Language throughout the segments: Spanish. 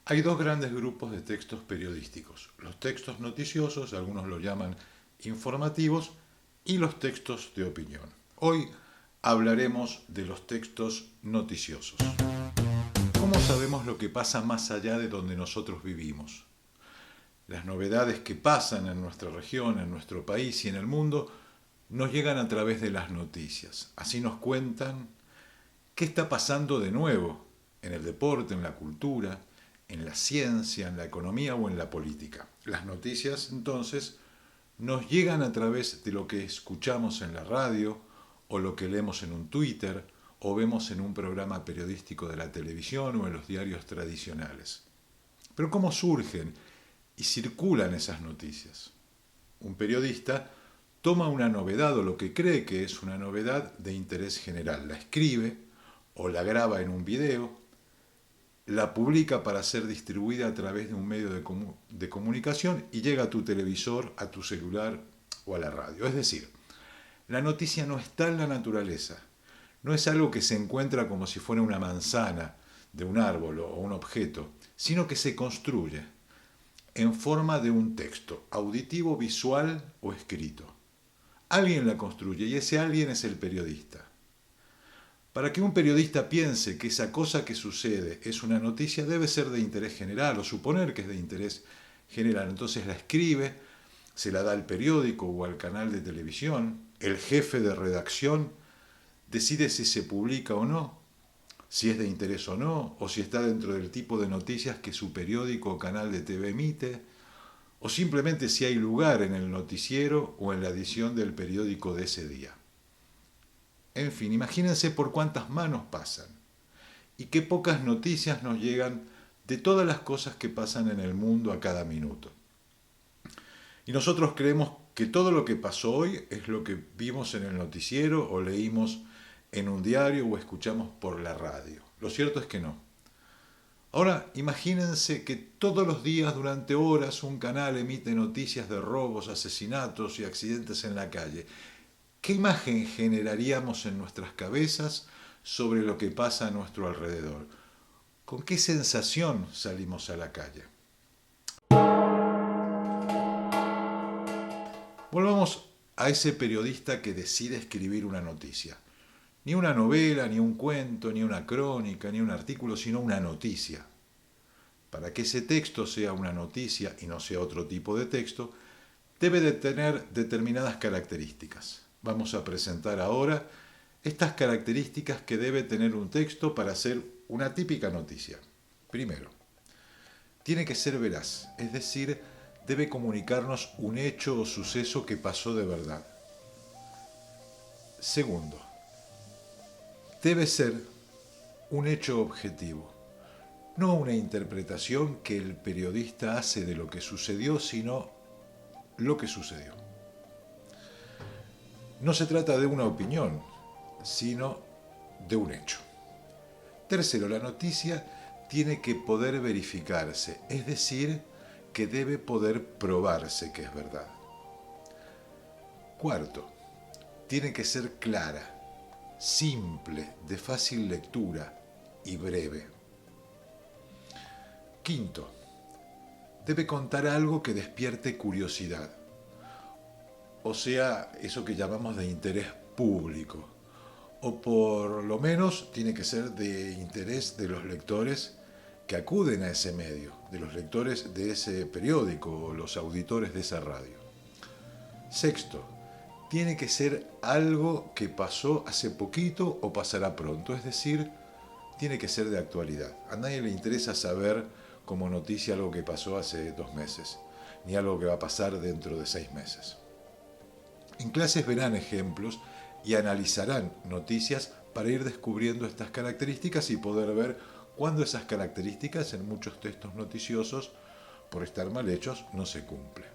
Hay dos grandes grupos de textos periodísticos, los textos noticiosos, algunos lo llaman informativos, y los textos de opinión. Hoy hablaremos de los textos noticiosos. ¿Cómo sabemos lo que pasa más allá de donde nosotros vivimos? Las novedades que pasan en nuestra región, en nuestro país y en el mundo nos llegan a través de las noticias. Así nos cuentan qué está pasando de nuevo en el deporte, en la cultura, en la ciencia, en la economía o en la política. Las noticias, entonces, nos llegan a través de lo que escuchamos en la radio o lo que leemos en un Twitter o vemos en un programa periodístico de la televisión o en los diarios tradicionales. Pero ¿cómo surgen y circulan esas noticias? Un periodista toma una novedad o lo que cree que es una novedad de interés general, la escribe o la graba en un video, la publica para ser distribuida a través de un medio de comunicación y llega a tu televisor, a tu celular o a la radio. Es decir, la noticia no está en la naturaleza, no es algo que se encuentra como si fuera una manzana de un árbol o un objeto, sino que se construye en forma de un texto, auditivo, visual o escrito. Alguien la construye y ese alguien es el periodista. Para que un periodista piense que esa cosa que sucede es una noticia, debe ser de interés general o suponer que es de interés general. Entonces la escribe, se la da al periódico o al canal de televisión, el jefe de redacción decide si se publica o no, si es de interés o si está dentro del tipo de noticias que su periódico o canal de TV emite, o simplemente si hay lugar en el noticiero o en la edición del periódico de ese día. En fin, imagínense por cuántas manos pasan y qué pocas noticias nos llegan de todas las cosas que pasan en el mundo a cada minuto. Y nosotros creemos que todo lo que pasó hoy es lo que vimos en el noticiero o leímos en un diario o escuchamos por la radio. Lo cierto es que no. Ahora, imagínense que todos los días durante horas un canal emite noticias de robos, asesinatos y accidentes en la calle. ¿Qué imagen generaríamos en nuestras cabezas sobre lo que pasa a nuestro alrededor? ¿Con qué sensación salimos a la calle? Volvamos a ese periodista que decide escribir una noticia. Ni una novela, ni un cuento, ni una crónica, ni un artículo, sino una noticia. Para que ese texto sea una noticia y no sea otro tipo de texto, debe de tener determinadas características. Vamos a presentar ahora estas características que debe tener un texto para ser una típica noticia. Primero, tiene que ser veraz, es decir, debe comunicarnos un hecho o suceso que pasó de verdad. Segundo, debe ser un hecho objetivo, no una interpretación que el periodista hace de lo que sucedió, sino lo que sucedió. No se trata de una opinión, sino de un hecho. Tercero, la noticia tiene que poder verificarse, es decir, que debe poder probarse que es verdad. Cuarto, tiene que ser clara, simple, de fácil lectura y breve. Quinto, debe contar algo que despierte curiosidad, o sea, eso que llamamos de interés público, o por lo menos tiene que ser de interés de los lectores que acuden a ese medio, de los lectores de ese periódico o los auditores de esa radio. Sexto, tiene que ser algo que pasó hace poquito o pasará pronto, es decir, tiene que ser de actualidad. A nadie le interesa saber como noticia algo que pasó hace 2 meses, ni algo que va a pasar dentro de 6 meses. En clases verán ejemplos y analizarán noticias para ir descubriendo estas características y poder ver cuándo esas características en muchos textos noticiosos, por estar mal hechos, no se cumplen.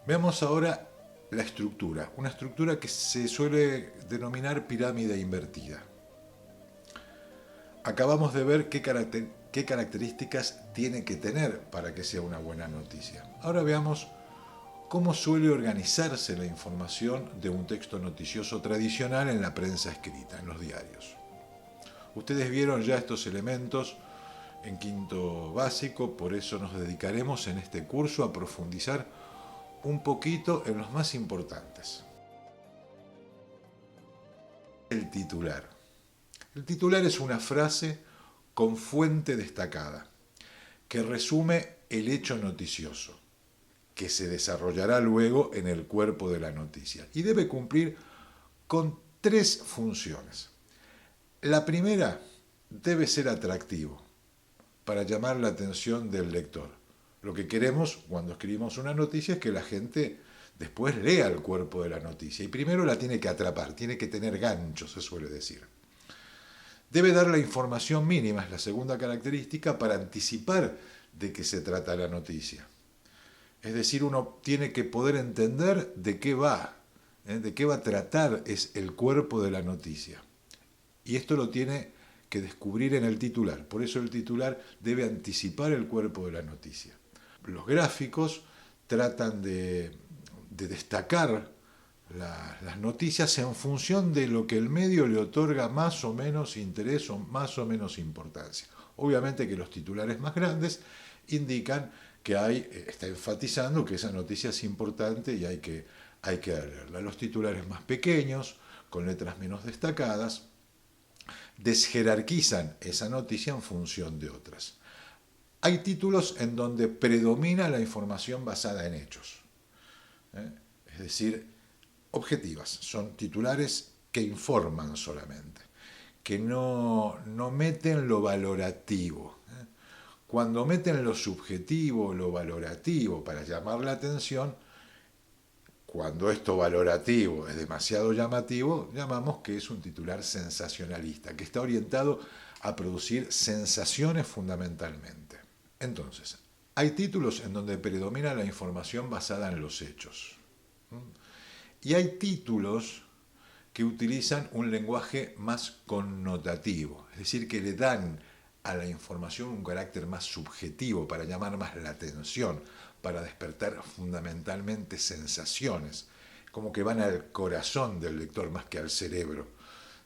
Veamos ahora la estructura, una estructura que se suele denominar pirámide invertida. Acabamos de ver qué características tiene que tener para que sea una buena noticia. Ahora veamos cómo suele organizarse la información de un texto noticioso tradicional en la prensa escrita, en los diarios. Ustedes vieron ya estos elementos en quinto básico, por eso nos dedicaremos en este curso a profundizar un poquito en los más importantes. El titular. El titular es una frase con fuente destacada que resume el hecho noticioso, que se desarrollará luego en el cuerpo de la noticia y debe cumplir con 3 funciones. La primera, debe ser atractivo para llamar la atención del lector. Lo que queremos cuando escribimos una noticia es que la gente después lea el cuerpo de la noticia y primero la tiene que atrapar, tiene que tener gancho, se suele decir. Debe dar la información mínima, es la segunda característica, para anticipar de qué se trata la noticia. Es decir, uno tiene que poder entender de qué va a tratar es el cuerpo de la noticia. Y esto lo tiene que descubrir en el titular. Por eso el titular debe anticipar el cuerpo de la noticia. Los gráficos tratan de destacar las noticias en función de lo que el medio le otorga más o menos interés o más o menos importancia. Obviamente que los titulares más grandes indican que está enfatizando que esa noticia es importante y hay que leerla. Los titulares más pequeños, con letras menos destacadas, desjerarquizan esa noticia en función de otras. Hay títulos en donde predomina la información basada en hechos, es decir, objetivas. Son titulares que informan solamente, que no meten lo valorativo. Cuando meten lo subjetivo, lo valorativo para llamar la atención, cuando esto valorativo es demasiado llamativo, llamamos que es un titular sensacionalista, que está orientado a producir sensaciones fundamentalmente. Entonces, hay títulos en donde predomina la información basada en los hechos. Y hay títulos que utilizan un lenguaje más connotativo, es decir, que le dan a la información un carácter más subjetivo para llamar más la atención, para despertar fundamentalmente sensaciones, como que van al corazón del lector más que al cerebro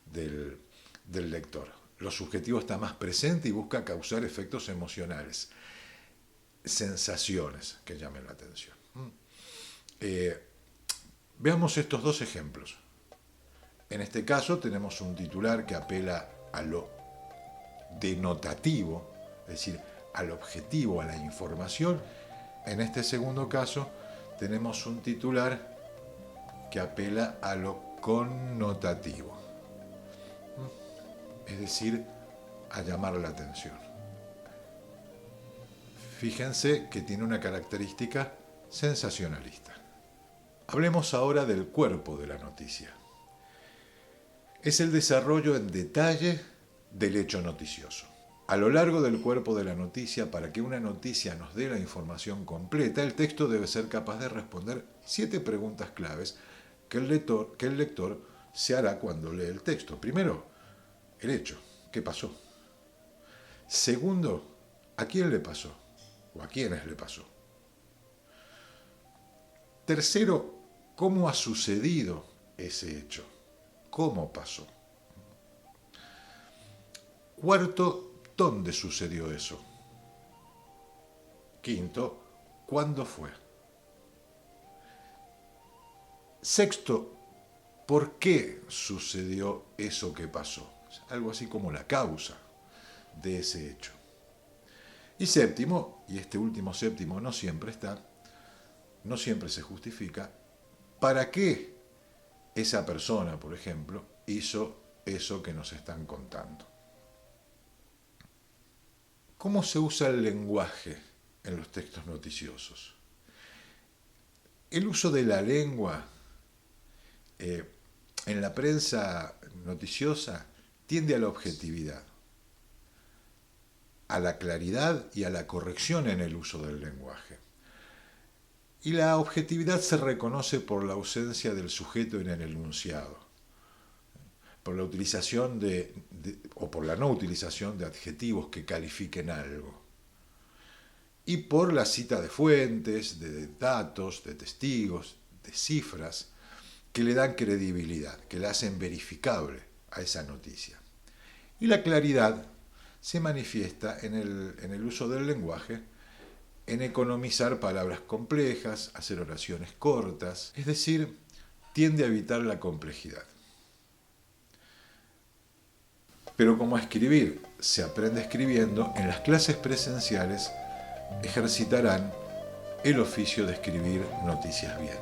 del lector. Lo subjetivo está más presente y busca causar efectos emocionales, sensaciones que llamen la atención. Veamos estos 2 ejemplos. En este caso tenemos un titular que apela a lo denotativo, es decir, al objetivo, a la información. En este segundo caso tenemos un titular que apela a lo connotativo, es decir, a llamar la atención. Fíjense que tiene una característica sensacionalista. Hablemos ahora del cuerpo de la noticia. Es el desarrollo en detalle del hecho noticioso. A lo largo del cuerpo de la noticia, para que una noticia nos dé la información completa, el texto debe ser capaz de responder 7 preguntas claves que el lector se hará cuando lee el texto. Primero, el hecho, ¿qué pasó? Segundo, ¿a quién le pasó? ¿O a quiénes le pasó? Tercero, ¿cómo ha sucedido ese hecho? ¿Cómo pasó? Cuarto, ¿dónde sucedió eso? Quinto, ¿cuándo fue? Sexto, ¿por qué sucedió eso que pasó? Algo así como la causa de ese hecho. Y séptimo, y este último séptimo no siempre está, no siempre se justifica, ¿para qué esa persona, por ejemplo, hizo eso que nos están contando? ¿Cómo se usa el lenguaje en los textos noticiosos? El uso de la lengua en la prensa noticiosa tiende a la objetividad, a la claridad y a la corrección en el uso del lenguaje. Y la objetividad se reconoce por la ausencia del sujeto en el enunciado, por la utilización o por la no utilización de adjetivos que califiquen algo, y por la cita de fuentes, de datos, de testigos, de cifras, que le dan credibilidad, que la hacen verificable a esa noticia. Y la claridad se manifiesta en el uso del lenguaje, en economizar palabras complejas, hacer oraciones cortas, es decir, tiende a evitar la complejidad. Pero como a escribir se aprende escribiendo, en las clases presenciales ejercitarán el oficio de escribir noticias bien.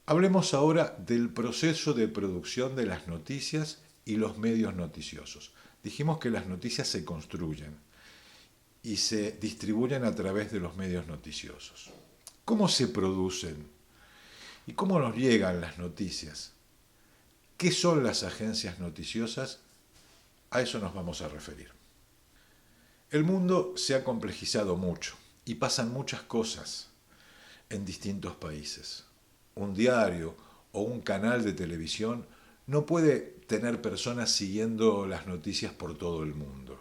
Hablemos ahora del proceso de producción de las noticias y los medios noticiosos. Dijimos que las noticias se construyen y se distribuyen a través de los medios noticiosos. ¿Cómo se producen? ¿Y cómo nos llegan las noticias? ¿Qué son las agencias noticiosas? A eso nos vamos a referir. El mundo se ha complejizado mucho y pasan muchas cosas en distintos países. Un diario o un canal de televisión no puede tener personas siguiendo las noticias por todo el mundo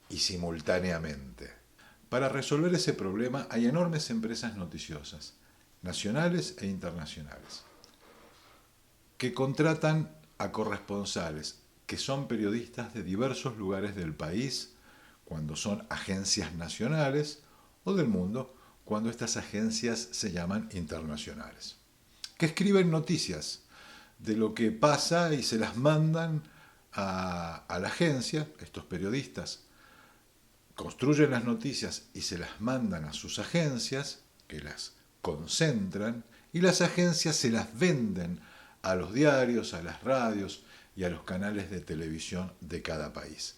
y simultáneamente. Para resolver ese problema hay enormes empresas noticiosas, nacionales e internacionales, que contratan a corresponsales que son periodistas de diversos lugares del país, cuando son agencias nacionales, o del mundo, cuando estas agencias se llaman internacionales, que escriben noticias de lo que pasa y se las mandan a la agencia. Estos periodistas construyen las noticias y se las mandan a sus agencias, que las concentran, y las agencias se las venden a los diarios, a las radios y a los canales de televisión de cada país.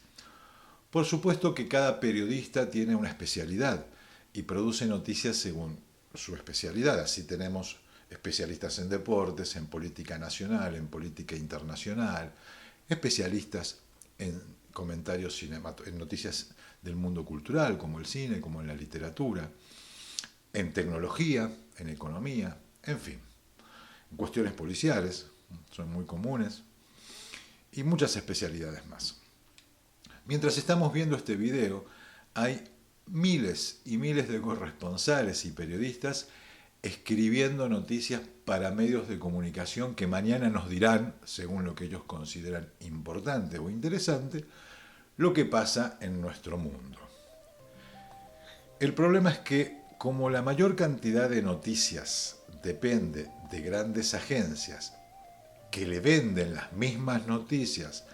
Por supuesto que cada periodista tiene una especialidad y produce noticias según su especialidad. Así tenemos especialistas en deportes, en política nacional, en política internacional, especialistas en comentarios en noticias del mundo cultural, como el cine, como en la literatura, en tecnología, en economía, en fin, en cuestiones policiales, son muy comunes, y muchas especialidades más. Mientras estamos viendo este video, hay miles y miles de corresponsales y periodistas escribiendo noticias para medios de comunicación que mañana nos dirán, según lo que ellos consideran importante o interesante, lo que pasa en nuestro mundo. El problema es que, como la mayor cantidad de noticias depende de grandes agencias que le venden las mismas noticias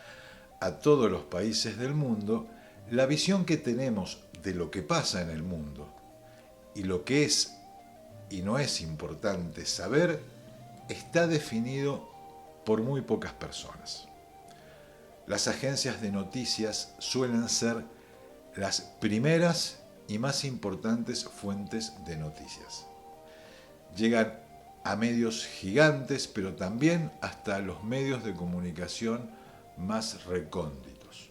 a todos los países del mundo, la visión que tenemos de lo que pasa en el mundo y lo que es y no es importante saber está definido por muy pocas personas. Las agencias de noticias suelen ser las primeras y más importantes fuentes de noticias. Llegan a medios gigantes, pero también hasta los medios de comunicación más recónditos.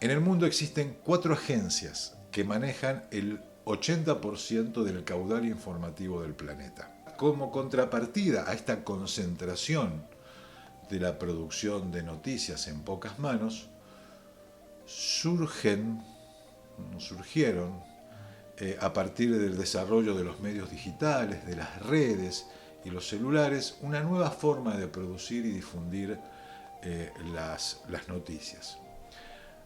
En el mundo existen 4 agencias que manejan el 80% del caudal informativo del planeta. Como contrapartida a esta concentración de la producción de noticias en pocas manos, surgieron, a partir del desarrollo de los medios digitales, de las redes y los celulares, una nueva forma de producir y difundir las noticias.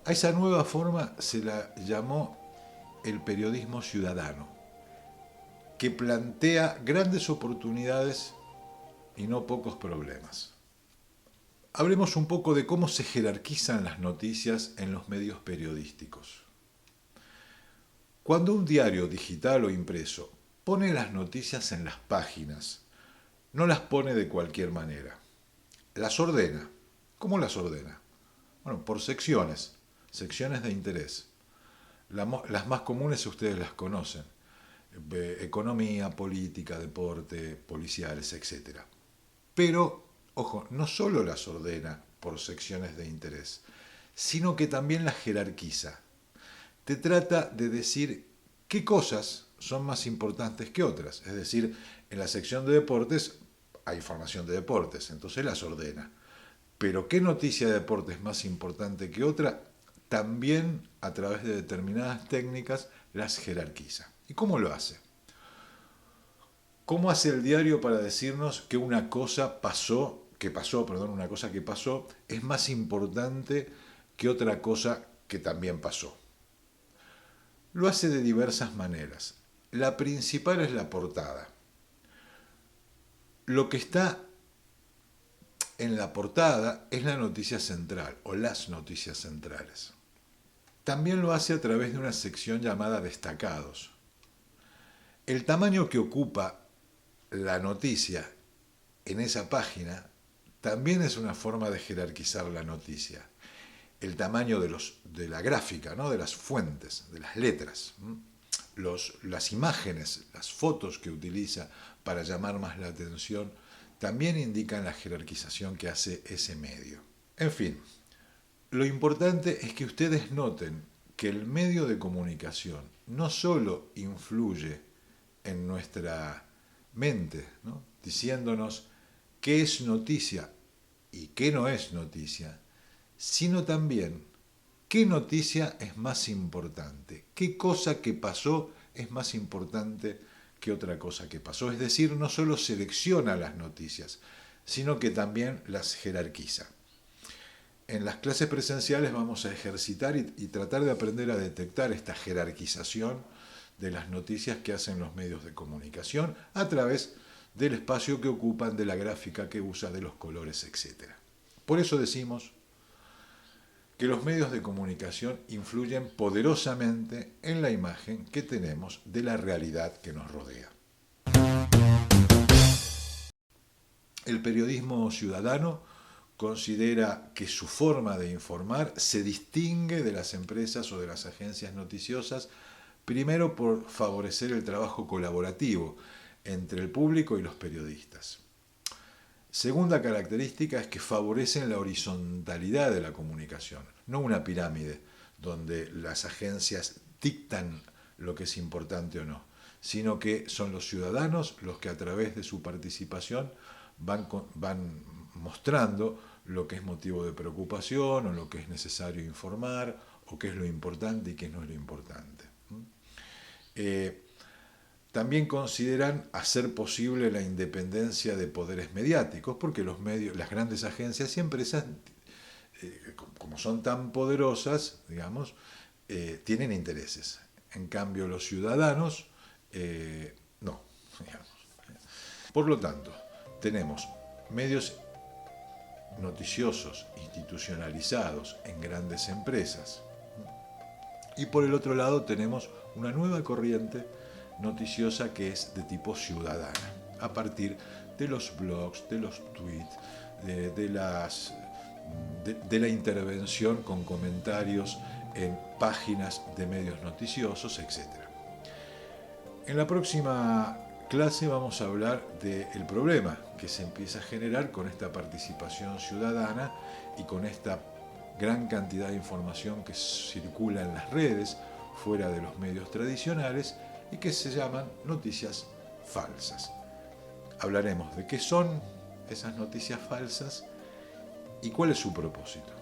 A esa nueva forma se la llamó el periodismo ciudadano, que plantea grandes oportunidades y no pocos problemas. Hablemos un poco de cómo se jerarquizan las noticias en los medios periodísticos. Cuando un diario digital o impreso pone las noticias en las páginas, no las pone de cualquier manera. Las ordena. ¿Cómo las ordena? Bueno, por secciones de interés. Las más comunes ustedes las conocen. Economía, política, deporte, policiales, etc. Pero, ojo, no solo las ordena por secciones de interés, sino que también las jerarquiza. Te trata de decir qué cosas son más importantes que otras. Es decir, en la sección de deportes hay información de deportes, entonces las ordena. Pero qué noticia de deportes es más importante que otra, también a través de determinadas técnicas las jerarquiza. ¿Y cómo lo hace? ¿Cómo hace el diario para decirnos que una cosa que pasó es más importante que otra cosa que también pasó. Lo hace de diversas maneras. La principal es la portada. Lo que está en la portada es la noticia central o las noticias centrales. También lo hace a través de una sección llamada destacados. El tamaño que ocupa la noticia en esa página también es una forma de jerarquizar la noticia. El tamaño de la gráfica, ¿no? De las fuentes, de las letras, las imágenes, las fotos que utiliza para llamar más la atención, también indican la jerarquización que hace ese medio. En fin, lo importante es que ustedes noten que el medio de comunicación no solo influye en nuestra mente, ¿no? Diciéndonos qué es noticia y qué no es noticia, sino también qué noticia es más importante, qué cosa que pasó es más importante que otra cosa que pasó. Es decir, no solo selecciona las noticias, sino que también las jerarquiza. En las clases presenciales vamos a ejercitar y tratar de aprender a detectar esta jerarquización de las noticias que hacen los medios de comunicación a través del espacio que ocupan, de la gráfica que usa, de los colores, etc. Por eso decimos que los medios de comunicación influyen poderosamente en la imagen que tenemos de la realidad que nos rodea. El periodismo ciudadano considera que su forma de informar se distingue de las empresas o de las agencias noticiosas, primero por favorecer el trabajo colaborativo entre el público y los periodistas. Segunda característica es que favorecen la horizontalidad de la comunicación, no una pirámide donde las agencias dictan lo que es importante o no, sino que son los ciudadanos los que a través de su participación van mostrando lo que es motivo de preocupación o lo que es necesario informar o qué es lo importante y qué no es lo importante. También consideran hacer posible la independencia de poderes mediáticos, porque los medios, las grandes agencias y empresas, como son tan poderosas, digamos, tienen intereses. En cambio, los ciudadanos, no. Digamos. Por lo tanto, tenemos medios noticiosos institucionalizados en grandes empresas y por el otro lado tenemos una nueva corriente noticiosa que es de tipo ciudadana, a partir de los blogs, de los tweets, de la intervención con comentarios en páginas de medios noticiosos, etc. En la próxima clase vamos a hablar del problema que se empieza a generar con esta participación ciudadana y con esta gran cantidad de información que circula en las redes, fuera de los medios tradicionales, y que se llaman noticias falsas. Hablaremos de qué son esas noticias falsas y cuál es su propósito.